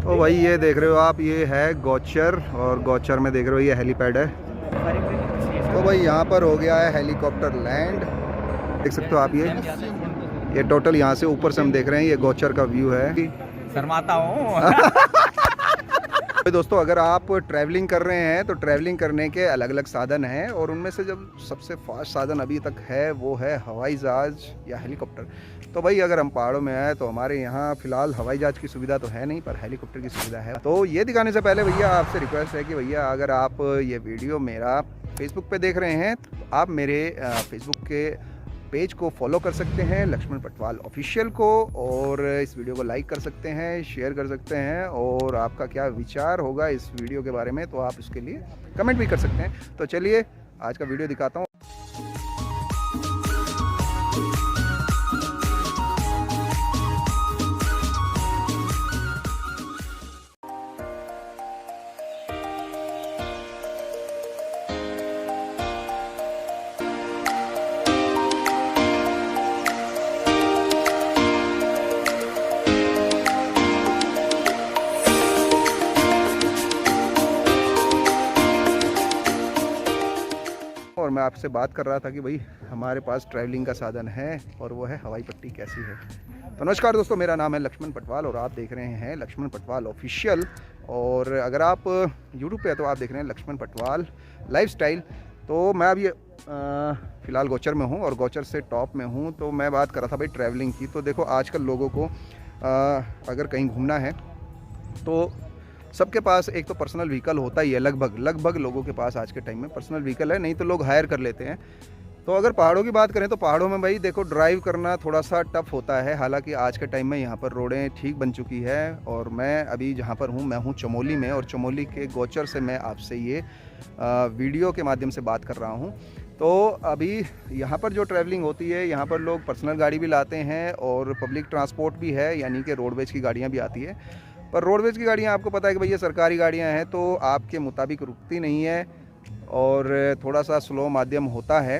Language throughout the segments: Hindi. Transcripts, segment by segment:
तो भाई ये देख रहे हो आप, ये है गौचर, और गौचर में देख रहे हो ये हेलीपैड है। तो भाई यहाँ पर हो गया है हेलीकॉप्टर लैंड, देख सकते हो आप। ये टोटल यहाँ से ऊपर से हम देख रहे हैं, ये गौचर का व्यू है। शर्माता हूँ। तो दोस्तों अगर आप ट्रैवलिंग कर रहे हैं तो ट्रैवलिंग करने के अलग अलग साधन हैं, और उनमें से जब सबसे फास्ट साधन अभी तक है वो है हवाई जहाज़ या हेलीकॉप्टर। तो भाई अगर हम पहाड़ों में आए तो हमारे यहाँ फ़िलहाल हवाई जहाज़ की सुविधा तो है नहीं, पर हेलीकॉप्टर की सुविधा है। तो ये दिखाने से पहले भैया आपसे रिक्वेस्ट है कि भैया अगर आप ये वीडियो मेरा फेसबुक पे देख रहे हैं तो आप मेरे फेसबुक के पेज को फॉलो कर सकते हैं, लक्ष्मण पटवाल ऑफिशियल को, और इस वीडियो को लाइक कर सकते हैं, शेयर कर सकते हैं, और आपका क्या विचार होगा इस वीडियो के बारे में तो आप उसके लिए कमेंट भी कर सकते हैं। तो चलिए आज का वीडियो दिखाता हूँ। और मैं आपसे बात कर रहा था कि भाई हमारे पास ट्रैवलिंग का साधन है, और वो है हवाई पट्टी कैसी है। तो नमस्कार दोस्तों, मेरा नाम है लक्ष्मण पटवाल और आप देख रहे हैं लक्ष्मण पटवाल ऑफिशियल। और अगर आप यूट्यूब पे है तो आप देख रहे हैं लक्ष्मण पटवाल लाइफस्टाइल। तो मैं अभी फ़िलहाल गौचर में हूँ और गौचर से टॉप में हूँ। तो मैं बात कर रहा था भाई ट्रैवलिंग की। तो देखो आजकल लोगों को अगर कहीं घूमना है तो सबके पास एक तो पर्सनल व्हीकल होता ही है, लगभग लोगों के पास आज के टाइम में पर्सनल व्हीकल है, नहीं तो लोग हायर कर लेते हैं। तो अगर पहाड़ों की बात करें तो पहाड़ों में भाई देखो ड्राइव करना थोड़ा सा टफ होता है। हालांकि आज के टाइम में यहाँ पर रोडें ठीक बन चुकी है, और मैं अभी जहाँ पर हूँ मैं हूँ चमोली में, और चमोली के गौचर से मैं आपसे ये वीडियो के माध्यम से बात कर रहा हूँ। तो अभी यहाँ पर जो ट्रैवलिंग होती है, यहाँ पर लोग पर्सनल गाड़ी भी लाते हैं और पब्लिक ट्रांसपोर्ट भी है, यानी कि रोडवेज की गाड़ियाँ भी आती है। पर रोडवेज की गाड़ियाँ आपको पता है कि भैया सरकारी गाड़ियाँ हैं तो आपके मुताबिक रुकती नहीं है, और थोड़ा सा स्लो माध्यम होता है।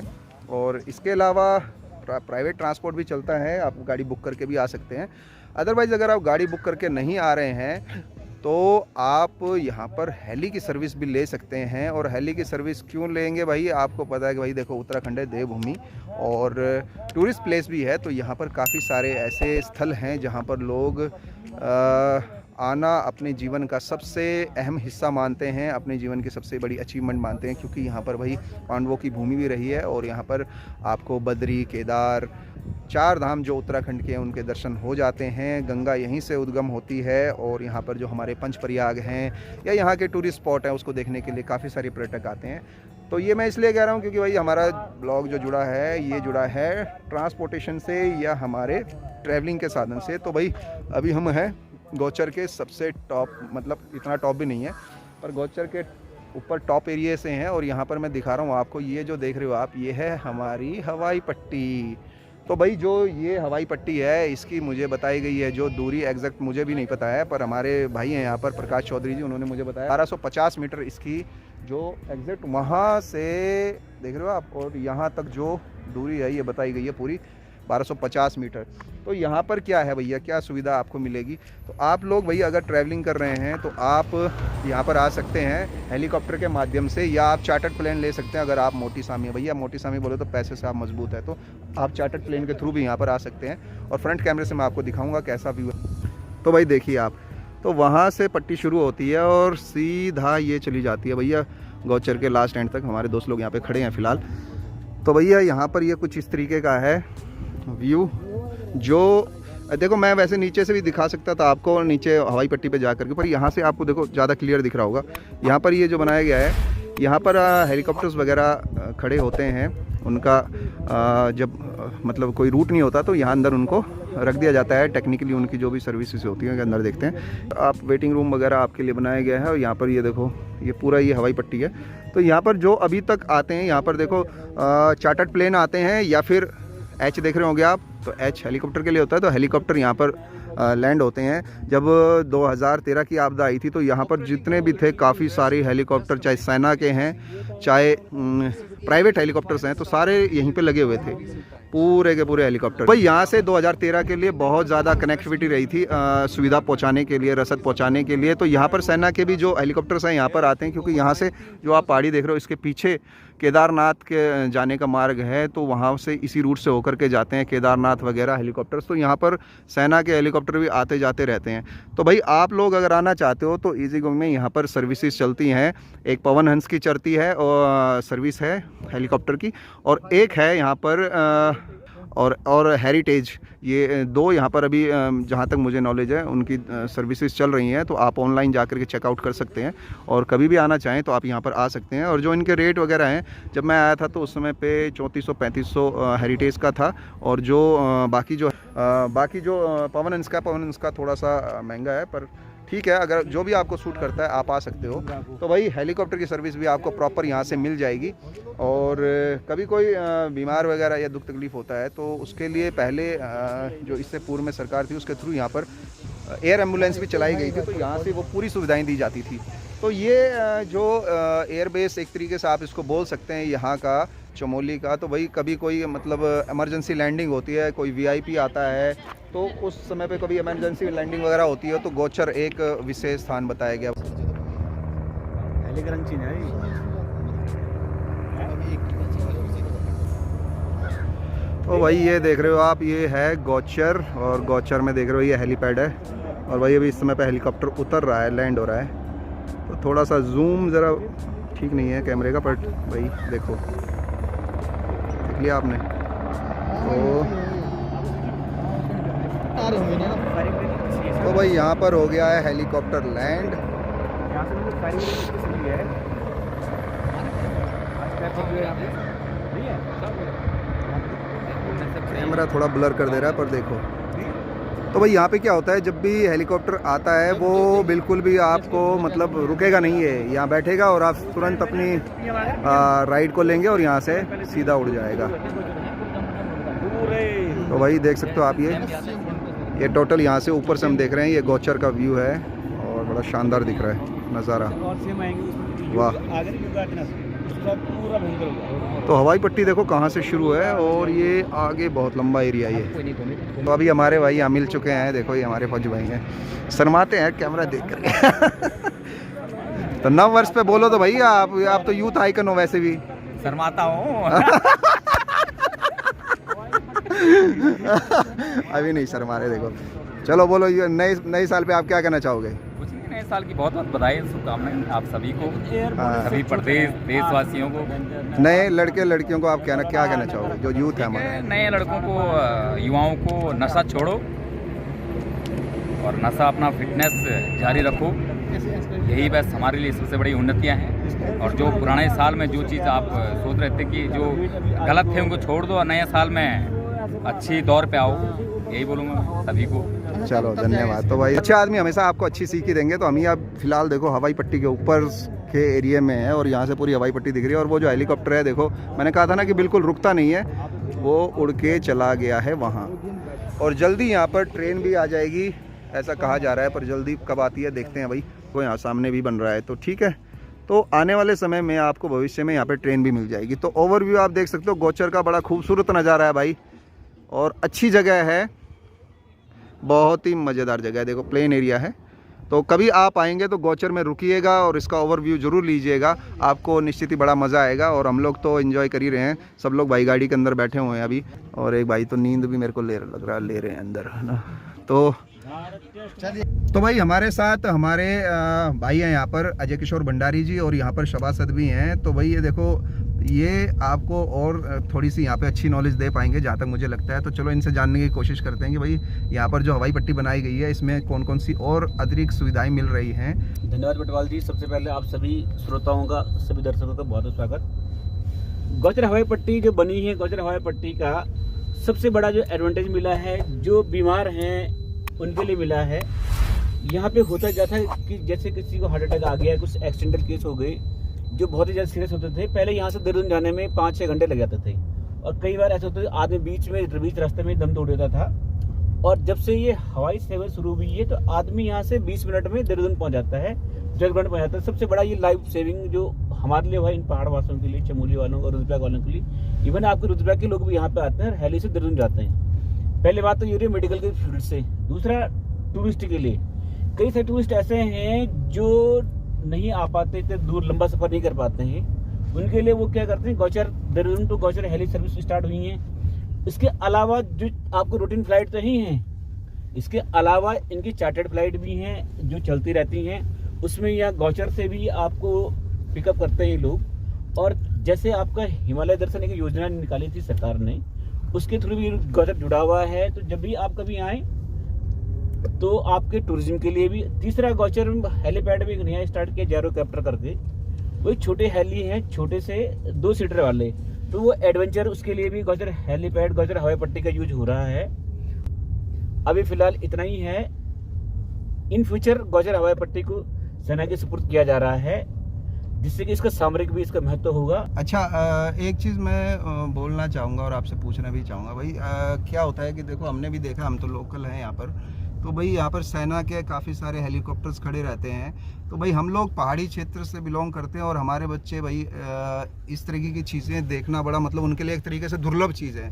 और इसके अलावा प्राइवेट ट्रांसपोर्ट भी चलता है, आप गाड़ी बुक करके भी आ सकते हैं। अदरवाइज़ अगर आप गाड़ी बुक करके नहीं आ रहे हैं तो आप यहाँ पर हेली की सर्विस भी ले सकते हैं। और हेली की सर्विस क्यों लेंगे भाई, आपको पता है कि भाई देखो उत्तराखंड है, देवभूमि और टूरिस्ट प्लेस भी है। तो यहाँ पर काफ़ी सारे ऐसे स्थल हैं जहाँ पर लोग आना अपने जीवन का सबसे अहम हिस्सा मानते हैं, अपने जीवन की सबसे बड़ी अचीवमेंट मानते हैं, क्योंकि यहाँ पर भाई पांडवों की भूमि भी रही है। और यहाँ पर आपको बद्री, केदार, 4 धाम जो उत्तराखंड के हैं उनके दर्शन हो जाते हैं। गंगा यहीं से उद्गम होती है, और यहाँ पर जो हमारे पंचप्रयाग हैं या यहाँ के टूरिस्ट स्पॉट हैं उसको देखने के लिए काफ़ी सारे पर्यटक आते हैं। तो ये मैं इसलिए कह रहा हूँ क्योंकि भाई हमारा ब्लॉग जो जुड़ा है ये जुड़ा है ट्रांसपोर्टेशन से या हमारे ट्रैवलिंग के साधन से। तो भाई अभी हम हैं गौचर के सबसे टॉप, मतलब इतना टॉप भी नहीं है पर गौचर के ऊपर टॉप एरिया से हैं, और यहाँ पर मैं दिखा रहा हूँ आपको, ये जो देख रहे हो आप ये है हमारी हवाई पट्टी। तो भाई जो ये हवाई पट्टी है इसकी मुझे बताई गई है जो दूरी एग्जैक्ट मुझे भी नहीं पता है, पर हमारे भाई हैं यहाँ पर प्रकाश चौधरी जी, उन्होंने मुझे बताया 1250 मीटर इसकी जो एग्जैक्ट वहाँ से देख रहे हो आप, और यहाँ तक जो दूरी है ये बताई गई है पूरी 1250 मीटर। तो यहाँ पर क्या है भैया, क्या सुविधा आपको मिलेगी। तो आप लोग भैया अगर ट्रैवलिंग कर रहे हैं तो आप यहाँ पर आ सकते हैं हेलीकॉप्टर के माध्यम से, या आप चार्टर्ड प्लेन ले सकते हैं। अगर आप मोटी सामी है भैया, मोटी सामी बोले तो पैसे से आप मजबूत है, तो आप चार्टर्ड प्लेन के थ्रू भी यहाँ पर आ सकते हैं। और फ्रंट कैमरे से मैं आपको दिखाऊँगा कैसा व्यू है। तो भाई देखिए आप, तो वहाँ से पट्टी शुरू होती है और सीधा ये चली जाती है भैया गौचर के लास्ट एंड तक। हमारे दोस्त लोग यहाँ पे खड़े हैं फ़िलहाल। तो भैया यहाँ पर ये कुछ इस तरीके का है व्यू, जो देखो मैं वैसे नीचे से भी दिखा सकता था आपको, और नीचे हवाई पट्टी पे जा करके, पर यहाँ से आपको देखो ज़्यादा क्लियर दिख रहा होगा। यहाँ पर ये जो बनाया गया है, यहाँ पर हेलीकॉप्टर्स वगैरह खड़े होते हैं, उनका जब मतलब कोई रूट नहीं होता तो यहाँ अंदर उनको रख दिया जाता है। टेक्निकली उनकी जो भी सर्विसेज होती हैं अंदर देखते हैं आप, वेटिंग रूम वगैरह आपके लिए बनाया गया है। और यहाँ पर ये देखो ये पूरा ये हवाई पट्टी है। तो यहाँ पर जो अभी तक आते हैं, यहाँ पर देखो चार्टर्ड प्लेन आते हैं, या फिर एच देख रहे होंगे आप, तो एच हेलीकॉप्टर के लिए होता है। तो हेलीकॉप्टर यहाँ पर लैंड होते हैं। जब 2013 की आपदा आई थी तो यहाँ पर जितने भी थे काफ़ी सारे हेलीकॉप्टर, चाहे सेना के हैं चाहे प्राइवेट हेलीकॉप्टर्स हैं, तो सारे यहीं पे लगे हुए थे, पूरे के पूरे हेलीकॉप्टर। भाई यहाँ से 2013 के लिए बहुत ज़्यादा कनेक्टिविटी रही थी, सुविधा पहुँचाने के लिए, रसद पहुँचाने के लिए। तो यहाँ पर सेना के भी जो हेलीकॉप्टर्स हैं यहाँ पर आते हैं, क्योंकि यहाँ से जो आप पहाड़ी देख रहे हो इसके पीछे केदारनाथ के जाने का मार्ग है, तो वहाँ से इसी रूट से होकर के जाते हैं केदारनाथ वगैरह हेलीकॉप्टर्स। तो यहाँ पर सेना के हेलीकॉप्टर भी आते जाते रहते हैं। तो भाई आप लोग अगर आना चाहते हो तो ईज़ीगो में यहाँ पर सर्विसेज चलती हैं। एक पवन हंस की चलती है और सर्विस है हेलीकॉप्टर की, और एक है यहाँ पर और हेरिटेज, ये दो यहाँ पर अभी जहाँ तक मुझे नॉलेज है उनकी सर्विसेज चल रही हैं। तो आप ऑनलाइन जाकर के चेकआउट कर सकते हैं, और कभी भी आना चाहें तो आप यहाँ पर आ सकते हैं। और जो इनके रेट वगैरह हैं, जब मैं आया था तो उस समय पे 3400-3500 हेरिटेज का था, और जो बाकी जो पवन हंस का थोड़ा सा महंगा है, पर ठीक है, अगर जो भी आपको सूट करता है आप आ सकते हो। तो भाई हेलीकॉप्टर की सर्विस भी आपको प्रॉपर यहाँ से मिल जाएगी। और कभी कोई बीमार वगैरह या दुख तकलीफ़ होता है तो उसके लिए पहले जो इससे पूर्व में सरकार थी उसके थ्रू यहाँ पर एयर एम्बुलेंस भी चलाई गई थी, तो यहाँ से वो पूरी सुविधाएं दी जाती थी। तो ये जो एयरबेस एक तरीके से आप इसको बोल सकते हैं यहाँ का, चमोली का। तो भाई कभी कोई मतलब इमरजेंसी लैंडिंग होती है, कोई वीआईपी आता है, तो उस समय पे कभी इमरजेंसी लैंडिंग वगैरह होती है, तो गोचर एक विशेष स्थान बताया गया। तो भाई ये देख रहे हो आप, ये है गोचर, और गोचर में देख रहे हो ये हेलीपैड है। और भाई अभी इस समय पे हेलीकॉप्टर उतर रहा है, लैंड हो रहा है। तो थोड़ा सा जूम ज़रा ठीक नहीं है कैमरे का, बट भाई देखो, देख लिया आपने। तो भाई यहाँ पर हो गया है हेलीकॉप्टर लैंड। कैमरा थोड़ा ब्लर कर दे रहा है, पर देखो। तो भाई यहाँ पे क्या होता है, जब भी हेलीकॉप्टर आता है वो बिल्कुल भी आपको मतलब रुकेगा नहीं है, यहाँ बैठेगा और आप तुरंत अपनी राइड को लेंगे और यहाँ से सीधा उड़ जाएगा। तो भाई देख सकते हो आप, ये टोटल यहाँ से ऊपर से हम देख रहे हैं, ये गोचर का व्यू है, और बड़ा शानदार दिख रहा है नज़ारा, वाह। तो हवाई पट्टी देखो कहाँ से शुरू है, और ये आगे बहुत लंबा एरिया ये। तो अभी हमारे भाई यहाँ मिल चुके हैं, देखो ये हमारे फौजी भाई हैं, शर्माते हैं कैमरा देख कर। तो 9 वर्ष पे बोलो तो भाई आप तो यूथ आइकन हो, वैसे भी शर्माता हूँ। अभी नहीं शर्मा रहे, देखो। चलो बोलो, ये नए साल पे आप क्या कहना चाहोगे? नए साल की बहुत बहुत बधाई, शुभकामनाएं आप सभी को, सभी प्रदेश देशवासियों को। नए लड़के लड़कियों को आप क्या कहना चाहोगे, जो यूथ है हमारे? नए लड़कों को, युवाओं को, नशा छोड़ो और नशा अपना फिटनेस जारी रखो, यही बस हमारे लिए सबसे बड़ी उन्नतियां हैं। और जो पुराने साल में जो चीज़ आप सोच रहे थे कि जो गलत थे उनको छोड़ दो, और नए साल में अच्छी दौर पे आओ, यही बोलूँगा सभी को। चलो धन्यवाद। तो भाई अच्छे आदमी हमेशा आपको अच्छी सीख ही देंगे। तो हम ही अब फिलहाल देखो हवाई पट्टी के ऊपर के एरिया में है, और यहाँ से पूरी हवाई पट्टी दिख रही है। और वो जो हेलीकॉप्टर है देखो, मैंने कहा था ना कि बिल्कुल रुकता नहीं है, वो उड़ के चला गया है वहाँ। और जल्दी यहाँ पर ट्रेन भी आ जाएगी ऐसा कहा जा रहा है, पर जल्दी कब आती है देखते हैं भाई। तो यहाँ सामने भी बन रहा है, तो ठीक है। तो आने वाले समय में आपको भविष्य में यहाँ पे ट्रेन भी मिल जाएगी। तो ओवरव्यू आप देख सकते हो, गोचर का बड़ा खूबसूरत नज़ारा है भाई, और अच्छी जगह है, बहुत ही मज़ेदार जगह है। देखो प्लेन एरिया है, तो कभी आप आएंगे तो गोचर में रुकिएगा और इसका ओवरव्यू ज़रूर लीजिएगा, आपको निश्चित ही बड़ा मज़ा आएगा। और हम लोग तो एंजॉय कर ही रहे हैं, सब लोग भाई गाड़ी के अंदर बैठे हुए हैं अभी, और एक भाई तो नींद भी मेरे को ले रहे हैं अंदर, है ना। तो भाई हमारे साथ हमारे भाई हैं यहाँ पर, अजय किशोर भंडारी जी, और यहाँ पर शबासद भी हैं। तो भाई ये देखो, ये आपको और थोड़ी सी यहाँ पे अच्छी नॉलेज दे पाएंगे जहाँ तक मुझे लगता है। तो चलो इनसे जानने की कोशिश करते हैं कि भाई यहाँ पर जो हवाई पट्टी बनाई गई है इसमें कौन कौन सी और अतिरिक्त सुविधाएं मिल रही हैं। धन्यवाद पटवाल जी। सबसे पहले आप सभी श्रोताओं का, सभी दर्शकों का बहुत बहुत स्वागत। गोचर हवाई पट्टी जो बनी है, गोचर हवाई पट्टी का सबसे बड़ा जो एडवांटेज मिला है, जो बीमार हैं उनके लिए मिला है। यहाँ पे होता जाता है कि जैसे किसी को हार्ट अटैक आ गया, कुछ एक्सीडेंटल केस हो गए जो बहुत ही ज़्यादा सीरियस होते थे, पहले यहाँ से देहरादून जाने में 5-6 घंटे लग जाते थे, और कई बार ऐसा होता है आदमी बीच रास्ते में दम तोड़ देता था। और जब से ये हवाई सेवा शुरू हुई है तो आदमी यहाँ से 20 मिनट में देहरादून पहुँच जाता है, जल ग्राउंड पहुंच जाता है। सबसे बड़ा ये लाइफ सेविंग जो हमारे लिए हुआ इन पहाड़ वासियों के लिए, चमोली वालों और रुद्रप्रयाग वालों के लिए। इवन आपके रुद्रप्रयाग के लोग भी यहाँ पे आते हैं और हेली से देहरादून जाते हैं। पहले बात तो ये रही मेडिकल के फील्ड से। दूसरा, टूरिस्ट के लिए कई सारे टूरिस्ट ऐसे हैं जो नहीं आ पाते, इतने दूर लंबा सफर नहीं कर पाते हैं। उनके लिए वो क्या करते हैं, Gauchar Dehradun to Gauchar heli service start हुई है। इसके अलावा जो आपको रूटीन फ्लाइट तो ही हैं, इसके अलावा इनकी चार्टर्ड फ्लाइट भी हैं जो चलती रहती हैं। उसमें यहाँ गौचर से भी आपको पिकअप करते हैं लोग। और जैसे आपका हिमालय दर्शन एक योजना निकाली थी सरकार ने, उसके थ्रू भी गौचर जुड़ा हुआ है। तो जब भी आप कभी आए तो आपके टूरिज्म के लिए भी। तीसरा, गौचर हेलीपैड भी नया स्टार्ट किया जैरो कैप्टर करके। वही छोटे हेली हैं, छोटे से 2 सीटर वाले, तो वो एडवेंचर उसके लिए भी गौचर हेलीपैड, गौचर हवाई पट्टी का यूज हो रहा है। अभी फिलहाल इतना ही है। इन फ्यूचर गौचर हवाई पट्टी को सेना के सुपुर्द किया जा रहा है, जिससे कि इसका सामरिक भी इसका महत्व होगा। अच्छा, एक चीज़ मैं बोलना चाहूँगा और आपसे पूछना भी चाहूँगा भाई, क्या होता है कि देखो हमने भी देखा, हम तो लोकल हैं यहाँ पर, तो भाई यहाँ पर सेना के काफ़ी सारे हेलीकॉप्टर्स खड़े रहते हैं। तो भाई हम लोग पहाड़ी क्षेत्र से बिलोंग करते हैं और हमारे बच्चे भाई इस तरीके की चीज़ें देखना बड़ा मतलब उनके लिए एक तरीके से दुर्लभ चीज़ है।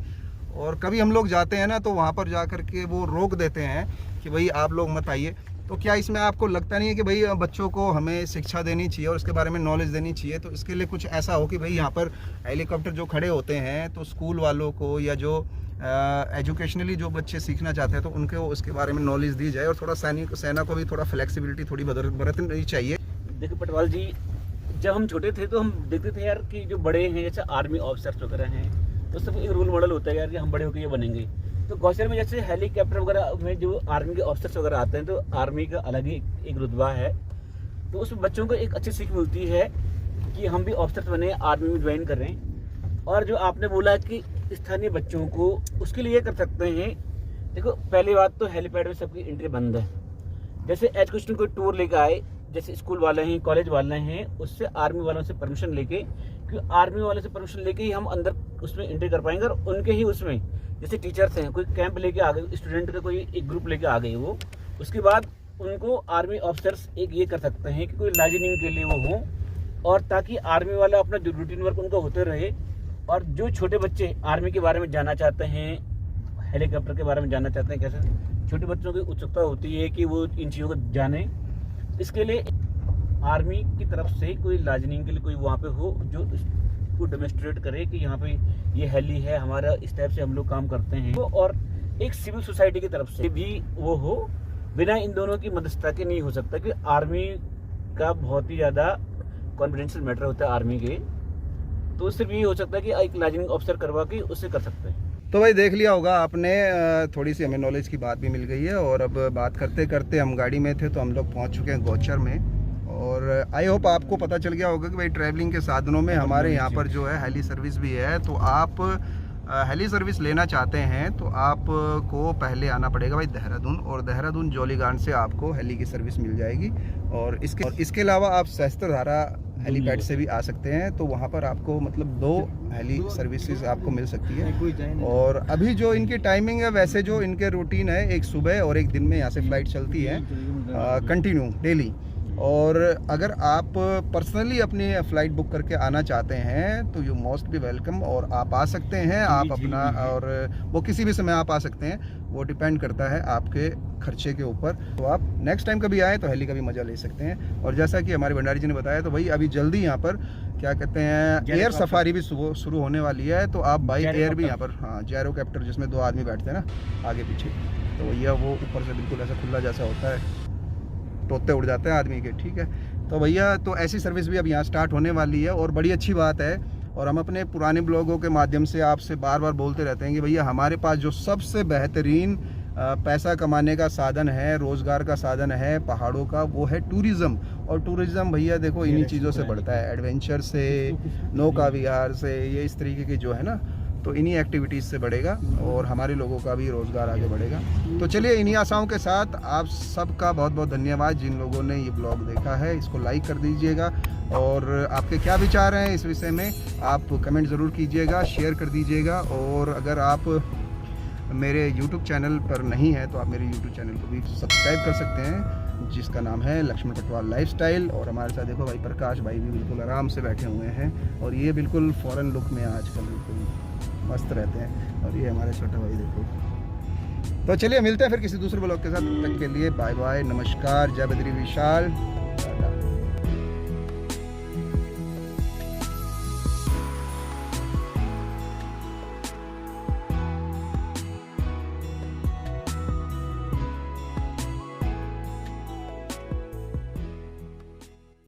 और कभी हम लोग जाते हैं ना तो वहाँ पर जा कर के वो रोक देते हैं कि भाई आप लोग मत आइए। तो क्या इसमें आपको लगता नहीं है कि भाई बच्चों को हमें शिक्षा देनी चाहिए और उसके बारे में नॉलेज देनी चाहिए? तो इसके लिए कुछ ऐसा हो कि भाई यहाँ पर हेलीकॉप्टर जो खड़े होते हैं तो स्कूल वालों को या जो एजुकेशनली जो बच्चे सीखना चाहते हैं तो उनको उसके बारे में नॉलेज दी जाए और थोड़ा सेना को भी थोड़ा फ्लेक्सिबिलिटी थोड़ी बरतनी चाहिए। देखिए पटवाल जी, जब हम छोटे थे तो हम देखते थे यार कि जो बड़े हैं, जैसे आर्मी ऑफिसर्स वगैरह हैं, तो सब एक रोल मॉडल होता है यार कि हम बड़े होकर ये बनेंगे। तो गौचर में जैसे हेलीकॉप्टर वगैरह में जो आर्मी के ऑफिसर्स वगैरह आते हैं, तो आर्मी का अलग ही एक रुतबा है। तो उसमें बच्चों को एक अच्छी सीख मिलती है कि हम भी ऑफिसर्स बने, आर्मी में ज्वाइन कर रहे हैं। और जो आपने बोला कि स्थानीय बच्चों को, उसके लिए कर सकते हैं। देखो पहली बात तो हेलीपैड में सबकी एंट्री बंद है। जैसे एजुकेशन कोई टूर लेकर आए, जैसे स्कूल वाले हैं, कॉलेज वाले हैं, उससे आर्मी वालों से परमिशन लेके, क्योंकि आर्मी वाले से परमिशन लेके ही हम अंदर उसमें एंट्री कर पाएंगे। और उनके ही उसमें जैसे टीचर्स हैं, कोई कैंप लेके आ गए, स्टूडेंट का कोई एक ग्रुप लेके आ गए वो, उसके बाद उनको आर्मी ऑफिसर्स एक ये कर सकते हैं कि कोई लाइजनिंग के लिए वो हो, और ताकि आर्मी वाला अपना जो रूटीन वर्क उनका होते रहे। और जो छोटे बच्चे आर्मी के बारे में जानना चाहते हैं, हेलीकॉप्टर के बारे में जानना चाहते हैं, कैसे छोटे बच्चों की उत्सुकता होती है कि वो इन चीज़ों को जाने, इसके लिए आर्मी की तरफ से कोई लाइजनिंग के लिए कोई वहाँ पे हो जो इसको डेमोन्स्ट्रेट करे कि यहाँ पे ये हेली है, हमारा इस टाइप से हम लोग काम करते हैं। और एक सिविल सोसाइटी की तरफ से भी वो हो। बिना इन दोनों की मध्यस्थता के नहीं हो सकता, कि आर्मी का बहुत ही ज़्यादा कॉन्फिडेंशियल मैटर होता है आर्मी के। तो सिर्फ ये हो सकता है कि एक लाइजनिंग ऑफिसर करवा के उससे कर सकते हैं। तो भाई देख लिया होगा आपने, थोड़ी सी हमें नॉलेज की बात भी मिल गई है। और अब बात करते करते हम गाड़ी में थे तो हम लोग पहुंच चुके हैं गौचर में। और आई होप आपको पता चल गया होगा कि भाई ट्रैवलिंग के साधनों में हमारे यहाँ पर जो है हेली सर्विस भी है। तो आप हेली सर्विस लेना चाहते हैं तो आपको पहले आना पड़ेगा भाई देहरादून, और देहरादून जौलीग्रांट से आपको हेली की सर्विस मिल जाएगी। और इसके अलावा आप सहस्त्रधारा हेलीपैड से भी आ सकते हैं, तो वहाँ पर आपको मतलब 2 हेली सर्विसेज आपको मिल सकती है। और अभी जो इनकी टाइमिंग है, वैसे जो इनके रूटीन है, एक सुबह और एक दिन में यहाँ से फ़्लाइट चलती है कंटिन्यू डेली। और अगर आप पर्सनली अपनी फ़्लाइट बुक करके आना चाहते हैं तो यू मोस्ट बी वेलकम, और आप आ सकते हैं आप अपना, और वो किसी भी समय आप आ सकते हैं, वो डिपेंड करता है आपके खर्चे के ऊपर। तो आप नेक्स्ट टाइम कभी आए तो हेली का भी मज़ा ले सकते हैं। और जैसा कि हमारे भंडारी जी ने बताया, तो भाई अभी जल्दी यहाँ पर क्या कहते हैं एयर सफारी भी शुरू होने वाली है। तो आप बाई एयर भी यहाँ पर, हाँ, जैरोकैप्टर जिसमें 2 आदमी बैठते हैं ना आगे पीछे, तो भैया वो ऊपर से बिल्कुल ऐसा खुला जैसा होता है, तोते उड़ जाते हैं आदमी के, ठीक है। तो भैया तो ऐसी सर्विस भी अब यहाँ स्टार्ट होने वाली है और बड़ी अच्छी बात है। और हम अपने पुराने ब्लॉगों के माध्यम से आपसे बार बार बोलते रहते हैं कि भैया हमारे पास जो सबसे बेहतरीन पैसा कमाने का साधन है, रोज़गार का साधन है पहाड़ों का, वो है टूरिज़्म। और टूरिज़्म भैया देखो इन्हीं चीज़ों से बढ़ता है, एडवेंचर से, नौका विहार से, ये इस तरीके की जो है ना, तो इन्हीं एक्टिविटीज़ से बढ़ेगा और हमारे लोगों का भी रोज़गार आगे बढ़ेगा। तो चलिए इन्हीं आशाओं के साथ आप सबका बहुत बहुत धन्यवाद जिन लोगों ने ये ब्लॉग देखा है। इसको लाइक कर दीजिएगा, और आपके क्या विचार हैं इस विषय में आप कमेंट ज़रूर कीजिएगा, शेयर कर दीजिएगा। और अगर आप मेरे YouTube चैनल पर नहीं है तो आप मेरे YouTube चैनल को भी सब्सक्राइब कर सकते हैं। जिसका नाम है लक्ष्मण पटवाल लाइफस्टाइल। और हमारे साथ देखो भाई प्रकाश भाई भी बिल्कुल आराम से बैठे हुए हैं और ये बिल्कुल फॉरेन लुक में आजकल बिल्कुल मस्त रहते हैं। और ये हमारे छोटा भाई देखो। तो चलिए मिलते हैं फिर किसी दूसरे ब्लॉग के साथ। तब तक के लिए बाय बाय, नमस्कार, जय बद्री विशाल।